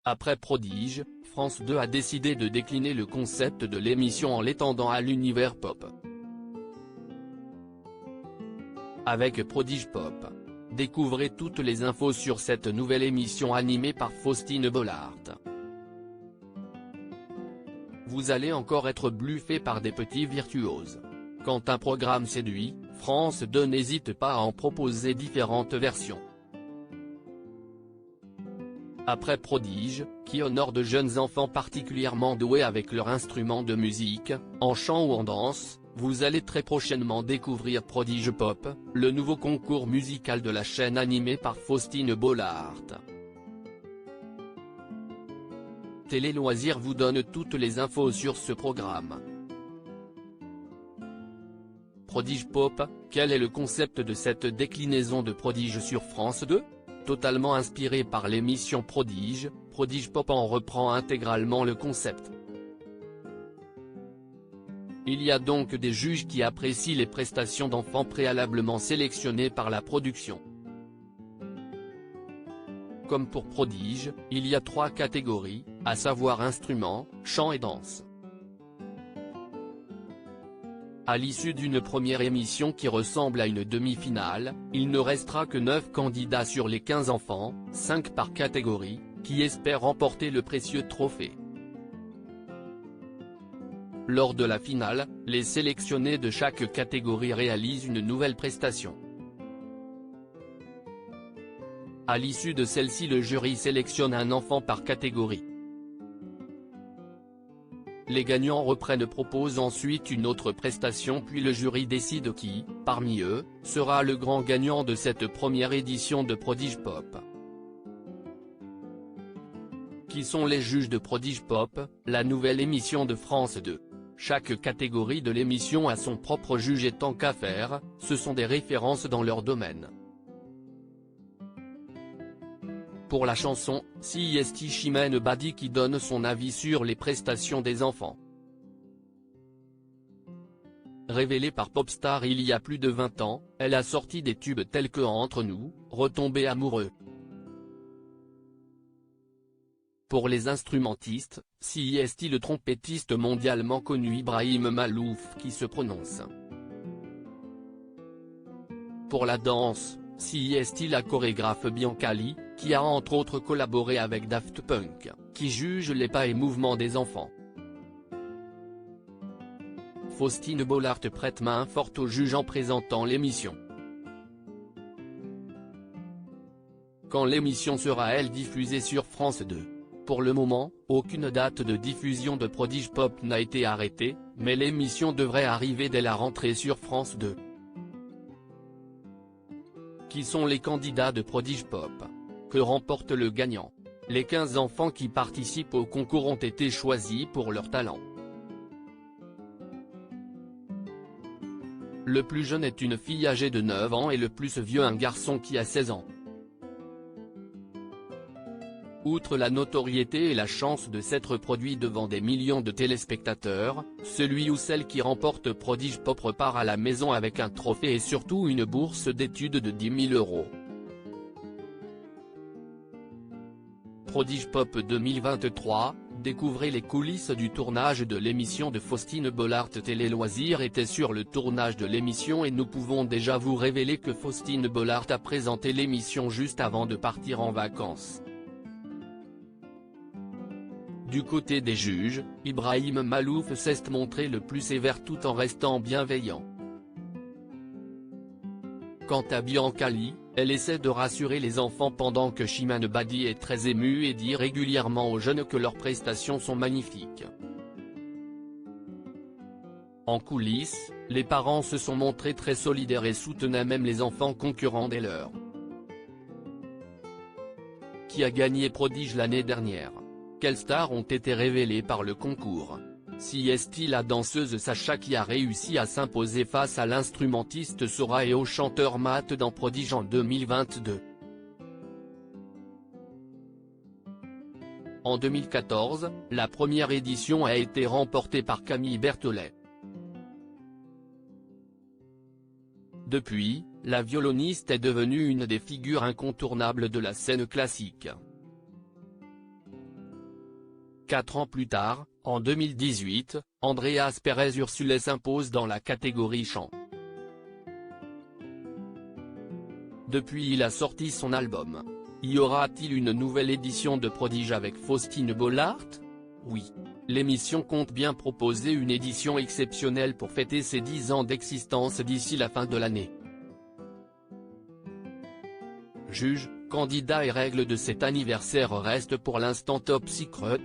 Après Prodige, France 2 a décidé de décliner le concept de l'émission en l'étendant à l'univers pop. Avec Prodige Pop, découvrez toutes les infos sur cette nouvelle émission animée par Faustine Bollaert. Vous allez encore être bluffé par des petits virtuoses. Quand un programme séduit, France 2 n'hésite pas à en proposer différentes versions. Après Prodige, qui honore de jeunes enfants particulièrement doués avec leur instrument de musique, en chant ou en danse, vous allez très prochainement découvrir Prodige Pop, le nouveau concours musical de la chaîne animée par Faustine Bollaert. Télé Loisirs vous donne toutes les infos sur ce programme. Prodige Pop, quel est le concept de cette déclinaison de Prodige sur France 2 ? Totalement inspiré par l'émission Prodige, Prodige Pop en reprend intégralement le concept. Il y a donc des juges qui apprécient les prestations d'enfants préalablement sélectionnées par la production. Comme pour Prodige, il y a 3 catégories, à savoir instruments, chant et danse. À l'issue d'une première émission qui ressemble à une demi-finale, il ne restera que 9 candidats sur les 15 enfants, 5 par catégorie, qui espèrent remporter le précieux trophée. Lors de la finale, les sélectionnés de chaque catégorie réalisent une nouvelle prestation. À l'issue de celle-ci, le jury sélectionne un enfant par catégorie. Les gagnants proposent ensuite une autre prestation puis le jury décide qui, parmi eux, sera le grand gagnant de cette première édition de Prodige Pop. Qui sont les juges de Prodige Pop, la nouvelle émission de France 2 ? Chaque catégorie de l'émission a son propre juge et tant qu'à faire, ce sont des références dans leur domaine. Pour la chanson, c'est Chimène Badi qui donne son avis sur les prestations des enfants. Révélée par Popstar il y a plus de 20 ans, elle a sorti des tubes tels que Entre nous, Retomber amoureux. Pour les instrumentistes, c'est le trompettiste mondialement connu Ibrahim Malouf qui se prononce. Pour la danse, c'est la chorégraphe Bianca Lee, qui a entre autres collaboré avec Daft Punk, qui juge les pas et mouvements des enfants. Faustine Bollaert prête main forte au juge en présentant l'émission. Quand l'émission sera-elle diffusée sur France 2 ? Pour le moment, aucune date de diffusion de Prodige Pop n'a été arrêtée, mais l'émission devrait arriver dès la rentrée sur France 2. Qui sont les candidats de Prodige Pop ? Que remporte le gagnant ? Les 15 enfants qui participent au concours ont été choisis pour leur talent. Le plus jeune est une fille âgée de 9 ans et le plus vieux un garçon qui a 16 ans. Outre la notoriété et la chance de s'être produit devant des millions de téléspectateurs, celui ou celle qui remporte Prodige Pop repart à la maison avec un trophée et surtout une bourse d'études de 10 000 €. Prodige Pop 2023, découvrez les coulisses du tournage de l'émission de Faustine Bollaert. Télé Loisirs était sur le tournage de l'émission et nous pouvons déjà vous révéler que Faustine Bollaert a présenté l'émission juste avant de partir en vacances. Du côté des juges, Ibrahim Malouf s'est montré le plus sévère tout en restant bienveillant. Quant à Bianca Lee, elle essaie de rassurer les enfants pendant que Chimène Badi est très émue et dit régulièrement aux jeunes que leurs prestations sont magnifiques. En coulisses, les parents se sont montrés très solidaires et soutenaient même les enfants concurrents des leurs. Qui a gagné Prodige l'année dernière ? Quelles stars ont été révélées par le concours ? C'est la danseuse Sacha qui a réussi à s'imposer face à l'instrumentiste Sora et au chanteur Matt dans Prodige en 2022. En 2014, la première édition a été remportée par Camille Berthollet. Depuis, la violoniste est devenue une des figures incontournables de la scène classique. 4 ans plus tard, en 2018, Andreas Perez Ursulé s'impose dans la catégorie chant. Depuis il a sorti son album. Y aura-t-il une nouvelle édition de Prodige avec Faustine Bollaert? Oui. L'émission compte bien proposer une édition exceptionnelle pour fêter ses 10 ans d'existence d'ici la fin de l'année. Juges, candidats et règles de cet anniversaire restent pour l'instant top secret.